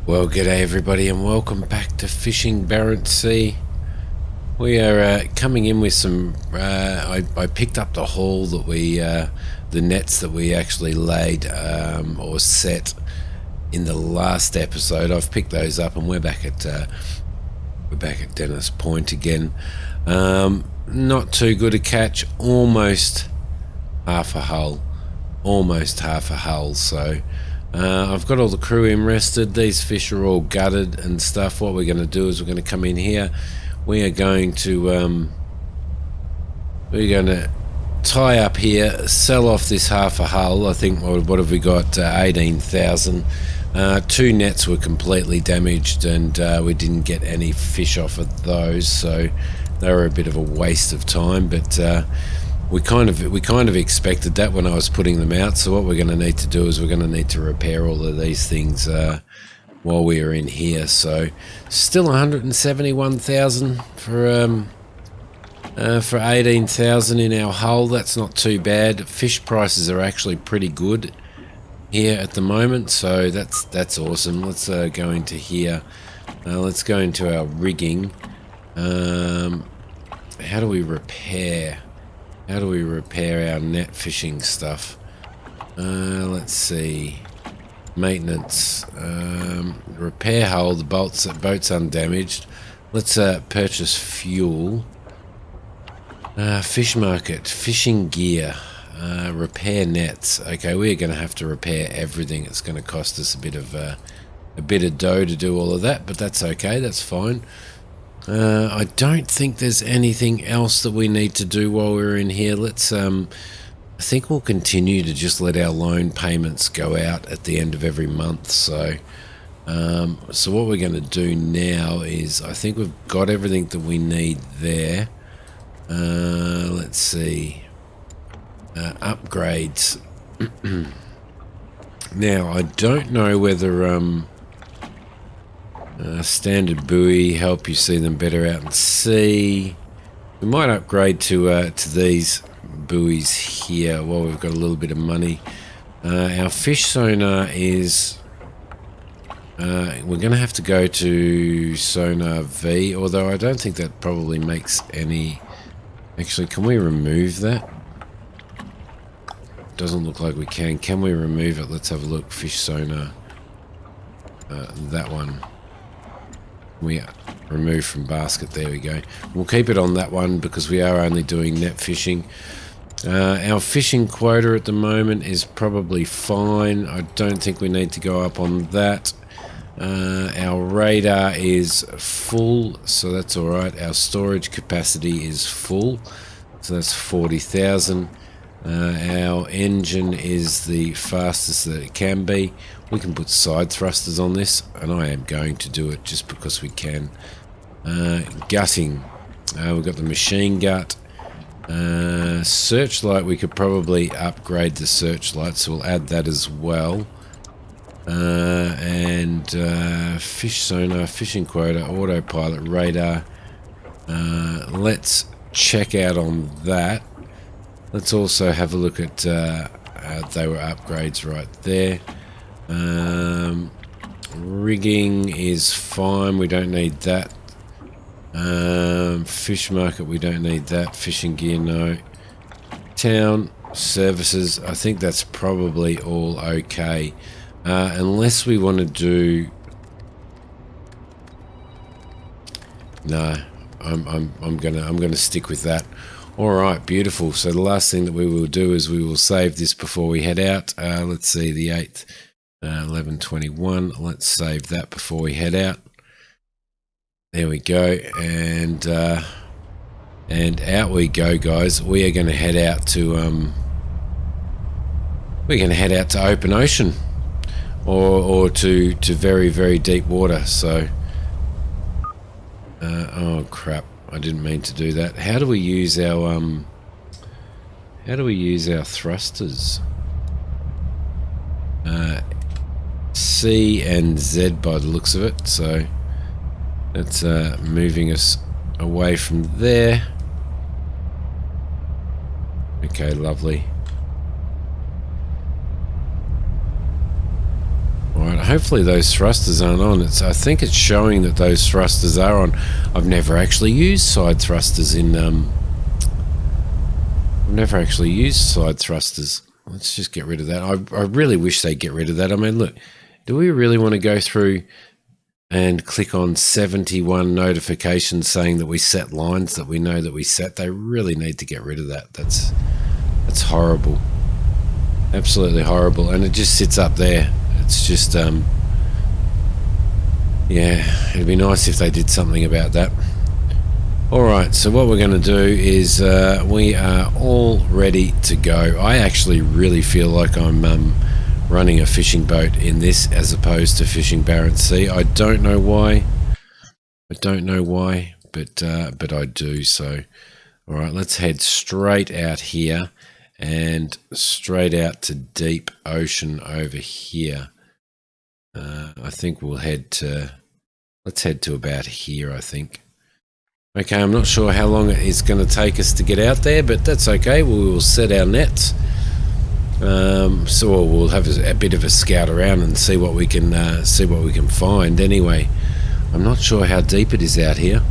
Well, g'day everybody and welcome back to Fishing Barents Sea. We are coming in with some, I picked up the haul that the nets that we actually laid or set in the last episode. I've picked those up and we're back at Dennis Point again. Not too good a catch, almost half a hull, so I've got all the crew in rested. These fish are all gutted and stuff. What we're going to do is we're going to come in here. We are going to tie up here, sell off this half a hull. I think what have we got? 18,000. Two nets were completely damaged, and we didn't get any fish off of those, so they were a bit of a waste of time. But we kind of expected that when I was putting them out. So what we're going to need to do is we're going to need to repair all of these things while we are in here. So still 171,000 for 18,000 in our hull. That's not too bad. Fish prices are actually pretty good here at the moment, so that's awesome. Let's go into here. Let's go into our rigging. How do we repair our net fishing stuff? Let's see. Maintenance. Repair hull. The boat's undamaged. Let's purchase fuel. Fish market. Fishing gear. Repair nets. Okay, we're going to have to repair everything. It's going to cost us a bit of dough to do all of that, but that's okay. That's fine. I don't think there's anything else that we need to do while we're in here. Let's I think we'll continue to just let our loan payments go out at the end of every month. So what we're going to do now is, I think we've got everything that we need there. Let's see. Upgrades. Now, I don't know whether standard buoy, help you see them better out in sea. We might upgrade to these buoys here while we've got a little bit of money. Our fish sonar is we're going to have to go to sonar V, although I don't think that probably makes any. Actually, can we remove that? Doesn't look like we can. Can we remove it? Let's have a look. Fish sonar. That one. We remove from basket. There we go. We'll keep it on that one because we are only doing net fishing. Our fishing quota at the moment is probably fine. I don't think we need to go up on that. Our radar is full, so that's all right. Our storage capacity is full, so that's 40,000. Our engine is the fastest that it can be. We can put side thrusters on this, and I am going to do it just because we can. Gutting. We've got the machine gut. Searchlight, we could probably upgrade the searchlight, so we'll add that as well. And fish sonar, fishing quota, autopilot, radar. Let's check out on that. Let's also have a look at, they were upgrades right there. Rigging is fine, we don't need that. Fish market, we don't need that. Fishing gear, no. Town, services, I think that's probably all okay. Unless we want to do... No, I'm gonna stick with that. Alright, beautiful. So the last thing that we will do is we will save this before we head out. Let's see, the 8th, 11:21. Let's save that before we head out. There we go. And out we go, guys. We are going to head out to open ocean or to very, very deep water. So oh crap. I didn't mean to do that. How do we use our thrusters? C and Z by the looks of it. So that's moving us away from there. Okay, lovely. Alright, hopefully those thrusters aren't on. I think it's showing that those thrusters are on. I've never actually used side thrusters in Let's just get rid of that. I really wish they'd get rid of that. I mean, look, do we really want to go through and click on 71 notifications saying that we set lines that we know that we set? They really need to get rid of that. That's horrible. Absolutely horrible. And it just sits up there. It's just, yeah, it'd be nice if they did something about that. Alright, so what we're going to do is we are all ready to go. I actually really feel like I'm running a fishing boat in this as opposed to fishing Barents Sea. I don't know why. But I do. So, alright, let's head straight out here and straight out to deep ocean over here. I think we'll let's head to about here, I think. Okay, I'm not sure how long it is going to take us to get out there, but that's okay. We will set our nets. So we'll have a bit of a scout around and see what we can find. Anyway, I'm not sure how deep it is out here,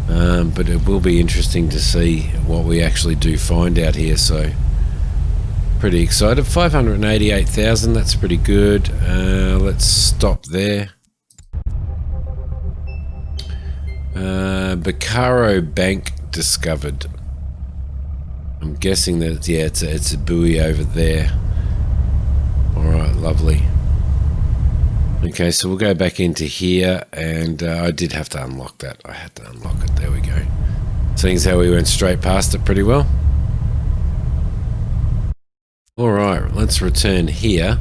but it will be interesting to see what we actually do find out here. So pretty excited. 588,000. That's pretty good. Let's stop there. Bacaro Bank discovered. I'm guessing that it's a buoy over there. Alright, lovely. Okay, so we'll go back into here, and I did have to unlock that. I had to unlock it. There we go. Seeing as how we went straight past it pretty well. Alright, let's return here.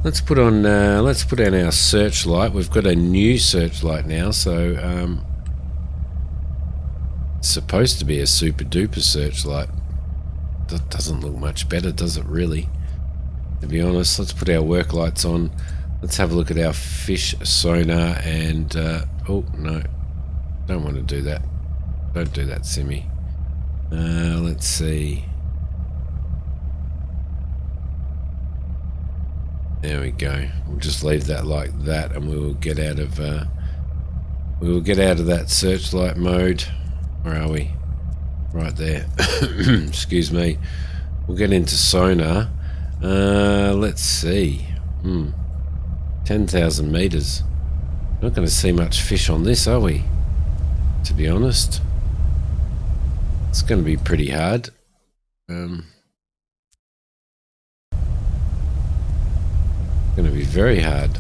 Let's put on our searchlight. We've got a new searchlight now, so supposed to be a super duper searchlight. That doesn't look much better, does it really? To be honest, let's put our work lights on. Let's have a look at our fish sonar and oh no, don't want to do that. Don't do that, Simi. Let's see. There we go. We'll just leave that like that, and we will get out of that searchlight mode. Where are we? Right there. Excuse me. We'll get into sonar. Let's see. 10,000 meters. Not going to see much fish on this, are we? To be honest, it's going to be pretty hard. Going to be very hard.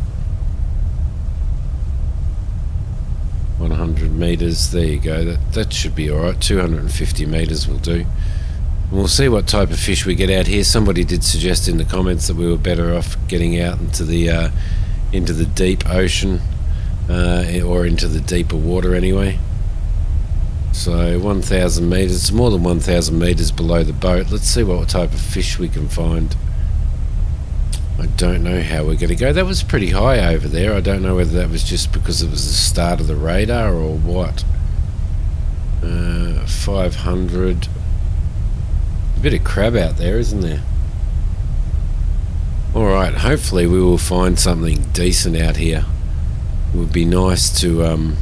100 meters, there you go. That should be alright. 250 meters will do. And we'll see what type of fish we get out here. Somebody did suggest in the comments that we were better off getting out into the deep ocean, or into the deeper water anyway. So 1,000 meters, it's more than 1,000 meters below the boat. Let's see what type of fish we can find. I don't know how we're going to go. That was pretty high over there. I don't know whether that was just because it was the start of the radar or what. 500. A bit of crab out there, isn't there? Alright, hopefully we will find something decent out here. It would be nice to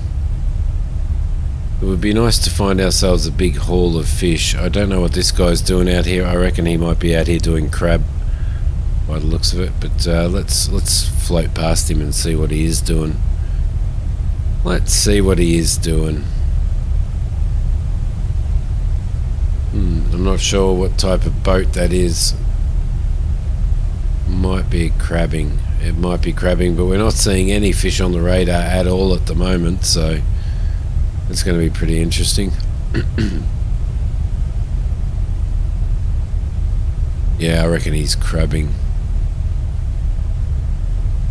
find ourselves a big haul of fish. I don't know what this guy's doing out here. I reckon he might be out here doing crab by the looks of it, but let's float past him and see what he is doing. Let's see what he is doing. I'm not sure what type of boat that is. Might be crabbing. It might be crabbing, but we're not seeing any fish on the radar at all at the moment, so it's going to be pretty interesting. Yeah, I reckon he's crabbing.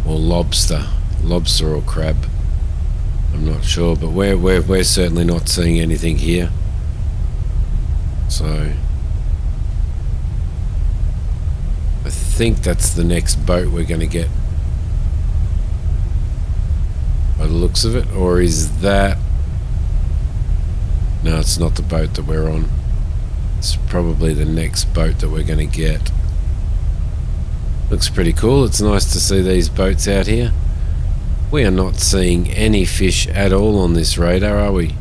Or lobster or crab. I'm not sure, but we're certainly not seeing anything here. So I think that's the next boat we're going to get by the looks of it. Or is that... No, it's not the boat that we're on. It's probably the next boat that we're going to get. Looks pretty cool. It's nice to see these boats out here. We are not seeing any fish at all on this radar, are we?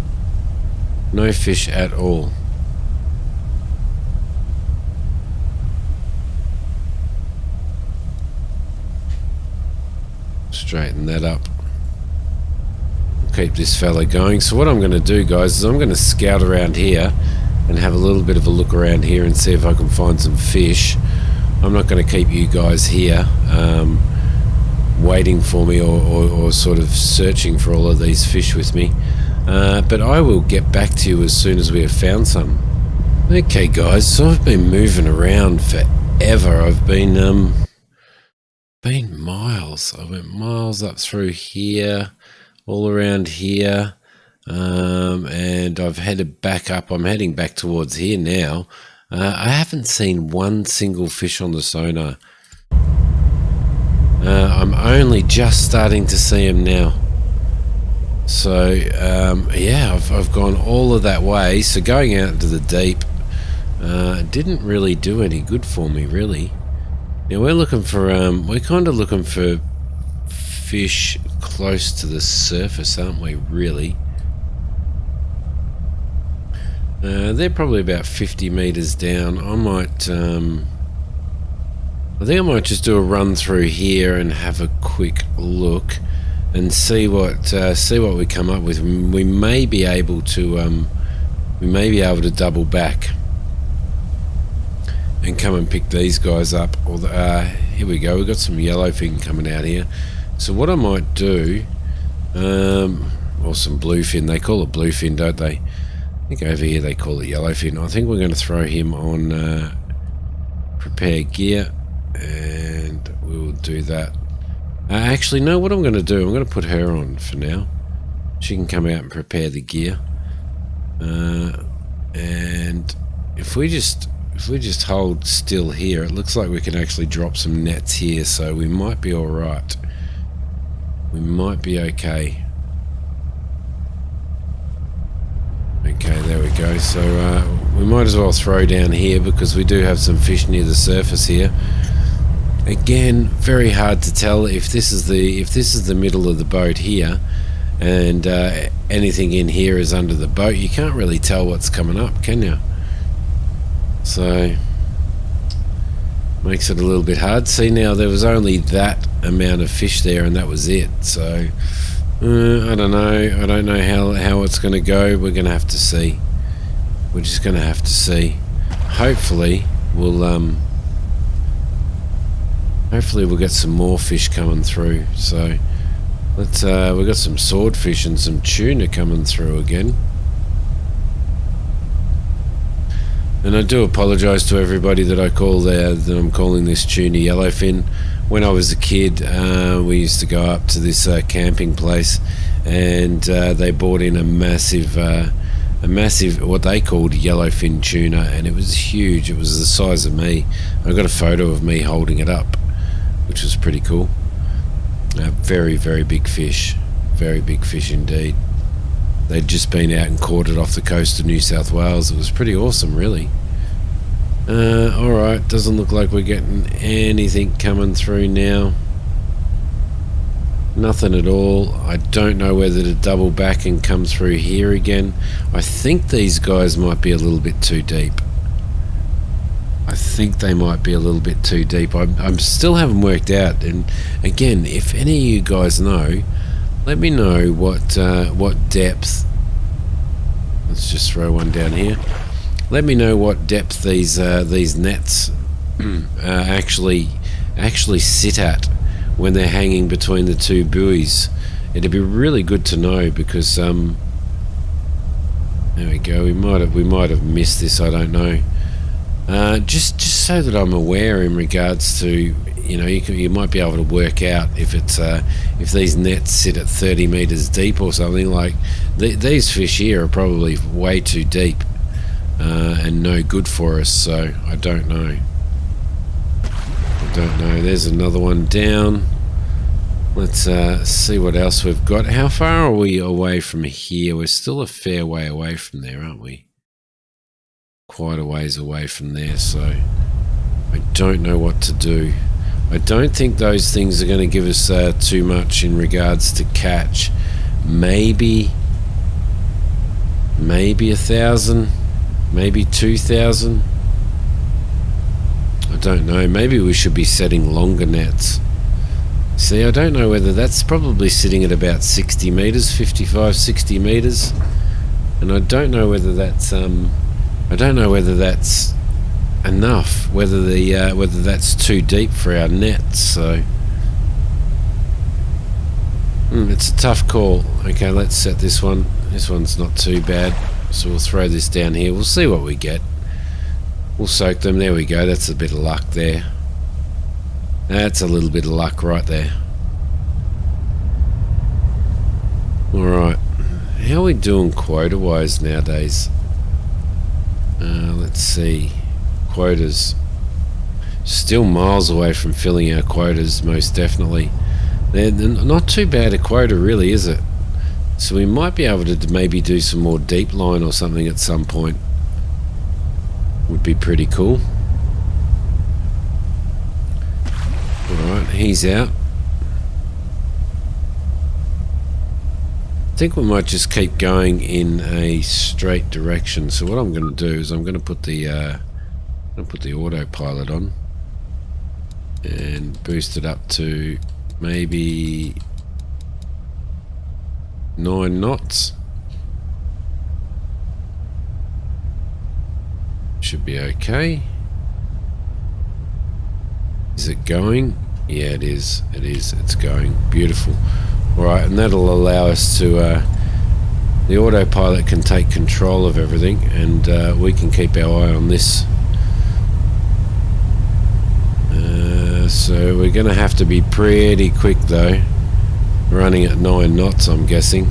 No fish at all. Straighten that up. Keep this fella going. So what I'm going to do, guys, is I'm going to scout around here and have a little bit of a look around here and see if I can find some fish. I'm not going to keep you guys here waiting for me or sort of searching for all of these fish with me. But I will get back to you as soon as we have found some. Okay, guys, so I've been moving around forever. I've been miles. I went miles up through here, all around here, and I've headed back up. I'm heading back towards here now. I haven't seen one single fish on the sonar. I'm only just starting to see them now. So yeah, I've gone all of that way. So going out into the deep didn't really do any good for me, really. Now we're looking for we're kind of looking for fish close to the surface, aren't we? Really? They're probably about 50 meters down. I think I might just do a run through here and have a quick look and see what we come up with. We may be able to double back and come and pick these guys up. Here we go. We've got some yellowfin coming out here. So what I might do, or some bluefin. They call it bluefin, don't they? I think over here they call it yellowfin. I think we're going to throw him on prepare gear, and we will do that. Actually, no, what I'm going to do, I'm going to put her on for now. She can come out and prepare the gear. And if we just hold still here, it looks like we can actually drop some nets here, so we might be all right. We might be okay. Okay, there we go. So we might as well throw down here because we do have some fish near the surface here. Again, very hard to tell if this is the middle of the boat here, and anything in here is under the boat. You can't really tell what's coming up, can you? So makes it a little bit hard. See, now there was only that amount of fish there, and that was it. So I don't know. I don't know how it's going to go. We're going to have to see. We're just going to have to see. Hopefully we'll get some more fish coming through. So let's we've got some swordfish and some tuna coming through again. And I do apologise to everybody that that I'm calling this tuna yellowfin. When I was a kid, we used to go up to this camping place, and they brought in a massive what they called yellowfin tuna, and it was huge. It was the size of me. I got a photo of me holding it up, which was pretty cool. Very, very big fish. Very big fish indeed. They'd just been out and caught it off the coast of New South Wales. It was pretty awesome, really. Alright, doesn't look like we're getting anything coming through now. Nothing at all. I don't know whether to double back and come through here again. I think these guys might be a little bit too deep. I think they might be a little bit too deep. I still haven't worked out. And again, if any of you guys know, let me know what depth. Let's just throw one down here. Let me know what depth these nets actually sit at when they're hanging between the two buoys. It'd be really good to know, because there we go. We might have missed this. I don't know. Just so that I'm aware in regards to, you know, you might be able to work out if it's if these nets sit at 30 meters deep or something. Like these fish here are probably way too deep and no good for us. So I don't know. There's another one down. Let's see what else we've got. How far are we away from here? We're still a fair way away from there, aren't we? Quite a ways away from there, so I don't know what to do. I don't think those things are going to give us too much in regards to catch. Maybe 1,000, maybe 2,000. I don't know. Maybe we should be setting longer nets. See, I don't know whether that's probably sitting at about 60 meters, 55, 60 meters, and I don't know whether that's enough, whether that's too deep for our nets. So it's a tough call. Okay, let's set this one. This one's not too bad, so we'll throw this down here. We'll see what we get. We'll soak them. There we go. That's a bit of luck there. That's a little bit of luck right there. Alright. How are we doing quota-wise nowadays? Let's see. Quotas. Still miles away from filling our quotas, most definitely. They're not too bad a quota, really, is it? So we might be able to maybe do some more deep line or something at some point. Would be pretty cool. Alright, he's out. I think we might just keep going in a straight direction. So what I'm going to do is I'm going to put the autopilot on and boost it up to maybe 9 knots. Should be okay. Is it going? Yeah, it is. It is. It's going. Beautiful. Alright, and that'll allow us to... the autopilot can take control of everything, and we can keep our eye on this. So we're going to have to be pretty quick, though. Running at 9 knots, I'm guessing.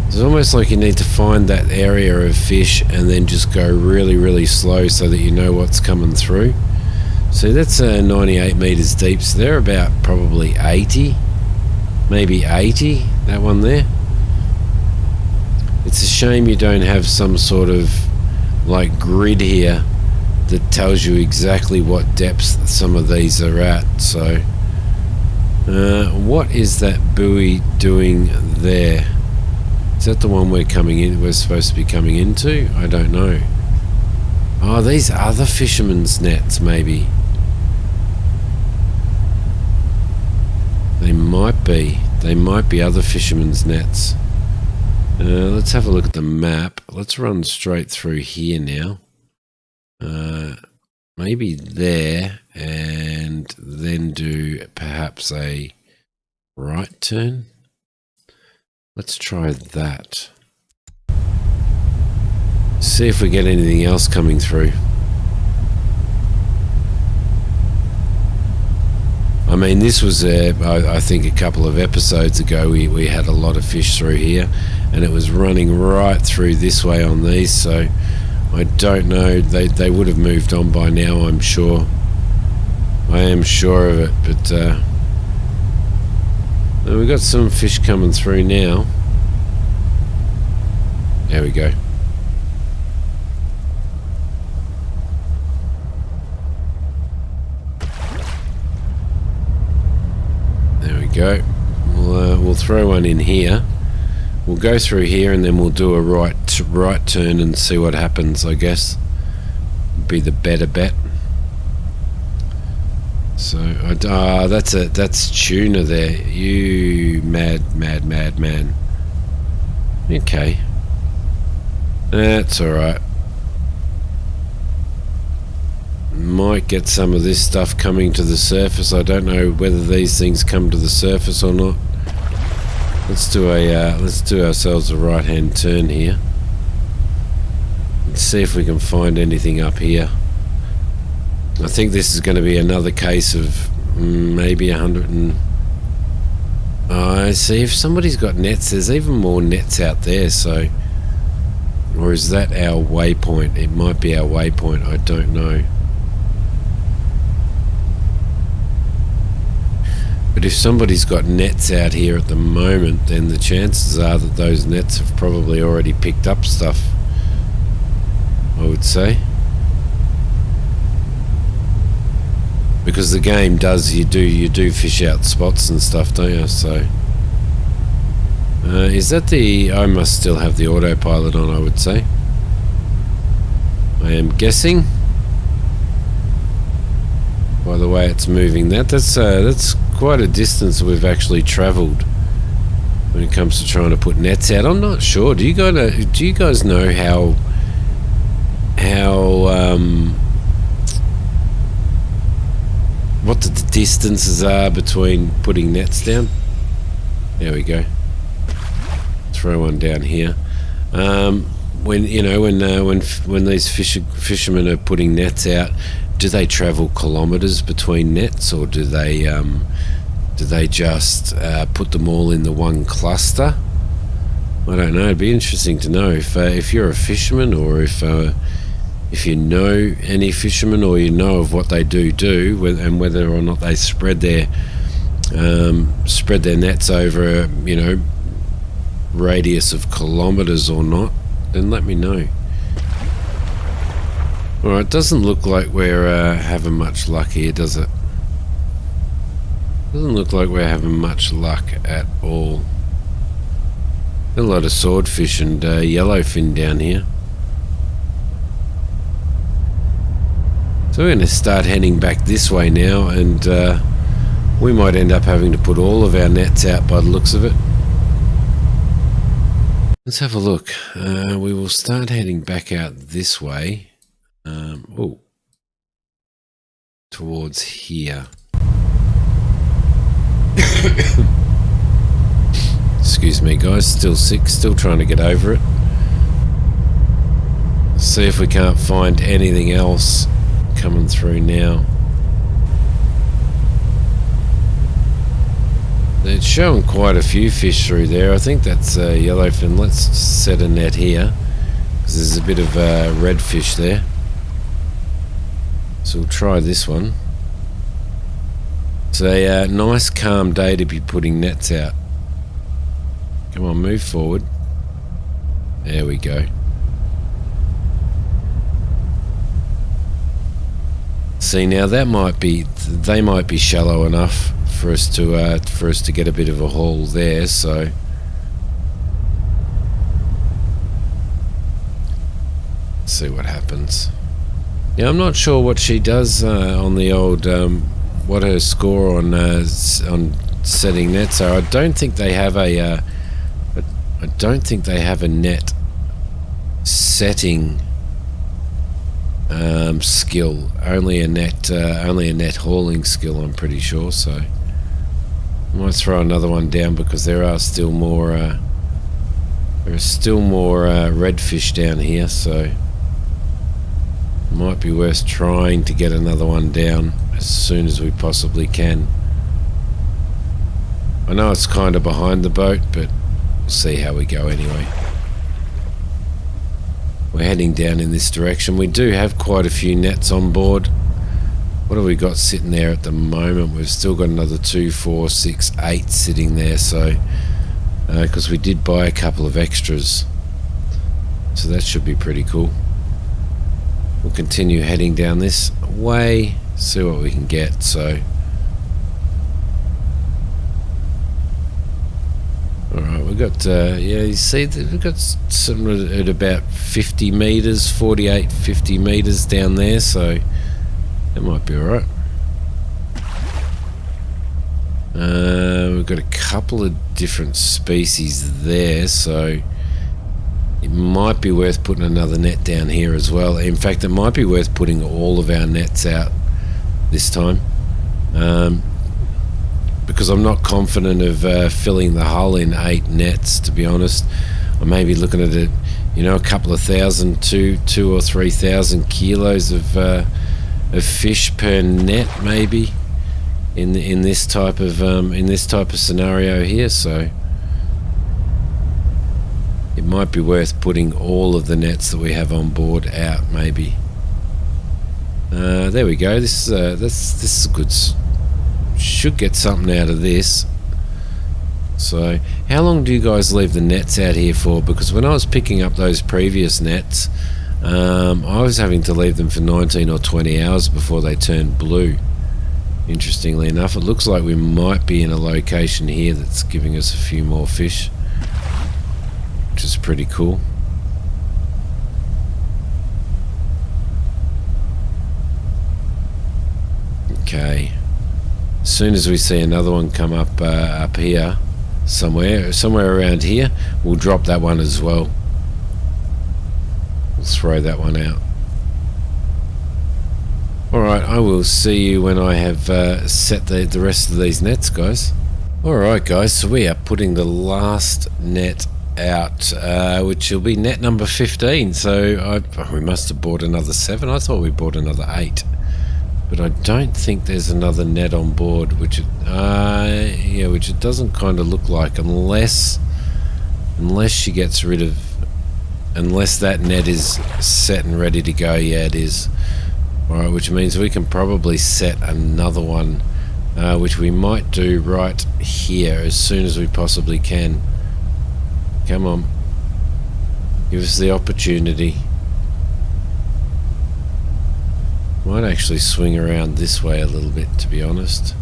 It's almost like you need to find that area of fish and then just go really, really slow so that you know what's coming through. So that's 98 meters deep, so they're about probably 80, maybe 80, that one there. It's a shame you don't have some sort of like grid here that tells you exactly what depths some of these are at. So what is that buoy doing there? Is that the one we're supposed to be coming into? I don't know. Oh, these are the fishermen's nets, maybe. They might be. They might be other fishermen's nets. Let's have a look at the map. Let's run straight through here now. Maybe there, and then do perhaps a right turn. Let's try that. See if we get anything else coming through. I mean, this was, I think a couple of episodes ago, we had a lot of fish through here, and it was running right through this way on these, so I don't know. They would have moved on by now, I'm sure. I am sure of it, but we've got some fish coming through now. There we go. There we go. We'll throw one in here. We'll go through here and then we'll do a right turn and see what happens, I guess. Be the better bet. So that's tuna there. You mad man. Okay. That's alright. Might get some of this stuff coming to the surface. I don't know whether these things come to the surface or not. Let's do ourselves a right hand turn here. Let's see if we can find anything up here. I think this is going to be another case of maybe 100 and... I see, if somebody's got nets, there's even more nets out there, so... Or is that our waypoint? It might be our waypoint, I don't know. But if somebody's got nets out here at the moment, then the chances are that those nets have probably already picked up stuff, I would say. because the game does, you do fish out spots and stuff, don't you? So is that the, I must still have the autopilot on, I would say. I am guessing by the way it's moving. That's quite a distance we've actually travelled when it comes to trying to put nets out. I'm not sure. Do you guys know how what the distances are between putting nets down? There we go. Throw one down here. When these fishermen are putting nets out, do they travel kilometres between nets, or do they just put them all in the one cluster? I don't know. It'd be interesting to know if you're a fisherman, or if you know any fishermen, or you know of what they do, and whether or not they spread their nets over a radius of kilometres or not, then let me know. Alright, doesn't look like we're having much luck here, does it? Doesn't look like we're having much luck at all. A lot of swordfish and yellowfin down here. So we're going to start heading back this way now, and we might end up having to put all of our nets out by the looks of it. Let's have a look. We will start heading back out this way. Towards here. Excuse me, guys. Still sick. Still trying to get over it. See if we can't find anything else coming through now. It's showing quite a few fish through there. I think that's yellowfin. Let's set a net here, because there's a bit of redfish there. So we'll try this one. It's a nice calm day to be putting nets out. Come on, move forward. There we go. See, now they might be shallow enough for us to get a bit of a haul there. So let's see what happens. Yeah, I'm not sure what she does on the old what her score on setting nets are. I don't think they have a net setting skill. Only a net hauling skill, I'm pretty sure. So I might throw another one down, because there are still more redfish down here, so it might be worth trying to get another one down as soon as we possibly can. I know it's kind of behind the boat, but we'll see how we go anyway. We're heading down in this direction. We do have quite a few nets on board. What have we got sitting there at the moment? We've still got another 2, 4, 6, 8 sitting there, so because we did buy a couple of extras, so that should be pretty cool. We'll continue heading down this way, see what we can get. So alright, we've got yeah, you see we've got some at about 50 meters, 48, 50 meters down there, so that might be alright. We've got a couple of different species there, so it might be worth putting another net down here as well. In fact, it might be worth putting all of our nets out this time, because I'm not confident of filling the hull in 8 nets, to be honest. I may be looking at it, a couple of thousand, 2,000 or 3,000 kilos of fish per net, maybe in this type of scenario here. So it might be worth putting all of the nets that we have on board out, maybe. There we go. This is a good. Should get something out of this. So how long do you guys leave the nets out here for? Because when I was picking up those previous nets, I was having to leave them for 19 or 20 hours before they turned blue. Interestingly enough, it looks like we might be in a location here that's giving us a few more fish, which is pretty cool. Okay, as soon as we see another one come up up here, somewhere around here, we'll drop that one as well. We'll throw that one out. Alright, I will see you when I have set the rest of these nets, guys. Alright guys, so we are putting the last net out, which will be net number 15. So we must have bought another 7. I thought we bought another 8. But I don't think there's another net on board, which it doesn't kind of look like, unless she gets rid of, unless that net is set and ready to go. Yeah, it is. Alright, which means we can probably set another one, which we might do right here as soon as we possibly can. Come on, give us the opportunity. Might actually swing around this way a little bit, to be honest.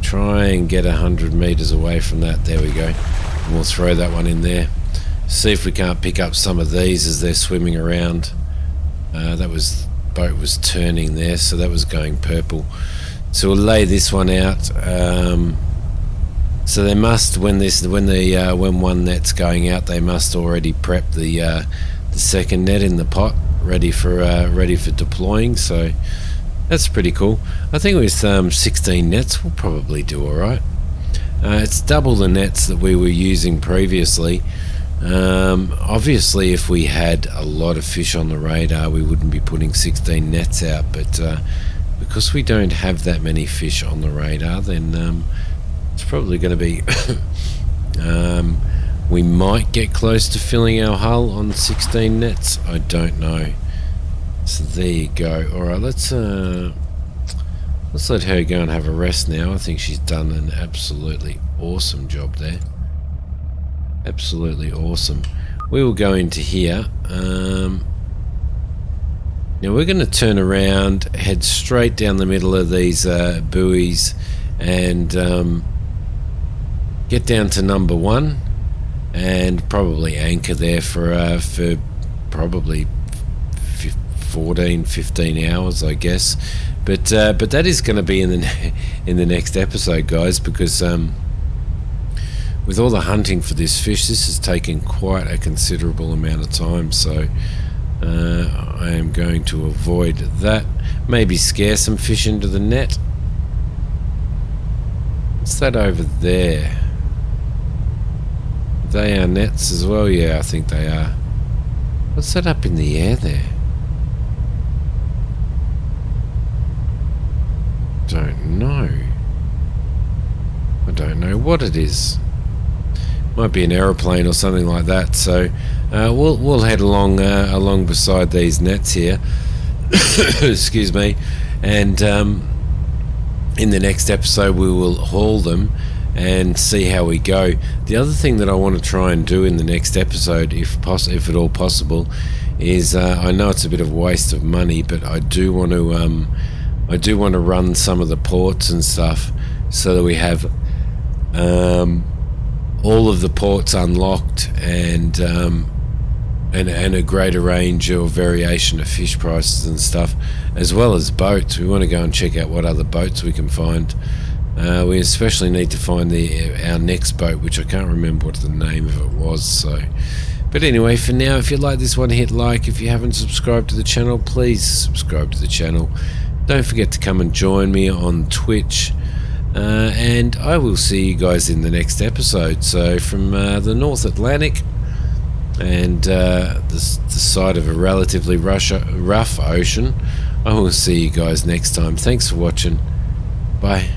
Try and get 100 meters away from that. There we go. And we'll throw that one in there. See if we can't pick up some of these as they're swimming around. Boat was turning there, so that was going purple. So we'll lay this one out. So they must, when one net's going out, they must already prep the second net in the pot, ready for deploying. So that's pretty cool. I think with 16 nets we'll probably do all right. It's double the nets that we were using previously. Obviously if we had a lot of fish on the radar we wouldn't be putting 16 nets out, but because we don't have that many fish on the radar, then it's probably going to be we might get close to filling our hull on 16 nets. I don't know. So there you go. Alright, let's let her go and have a rest now. I think she's done an absolutely awesome job there. Absolutely awesome. We will go into here. Now we're going to turn around, head straight down the middle of these buoys, and get down to number 1, and probably anchor there for probably 14-15 hours, I guess. But that is going to be in the next episode, guys, because with all the hunting for this fish, this has taken quite a considerable amount of time. So I am going to avoid that. Maybe scare some fish into the net. What's that over there? They are nets as well? Yeah, I think they are. What's that up in the air there? Don't know. I don't know what it is. Might be an aeroplane or something like that. So we'll head along beside these nets here. Excuse me. And in the next episode we will haul them and see how we go. The other thing that I want to try and do in the next episode, if at all possible, is I know it's a bit of a waste of money, but I do want to run some of the ports and stuff so that we have all of the ports unlocked and a greater range or variation of fish prices and stuff, as well as boats. We want to go and check out what other boats we can find. We especially need to find our next boat, which I can't remember what the name of it was. So, but anyway, for now, if you like this one, hit like. If you haven't subscribed to the channel, please subscribe to the channel. Don't forget to come and join me on Twitch. And I will see you guys in the next episode. So from the North Atlantic and the side of a relatively rough ocean, I will see you guys next time. Thanks for watching. Bye.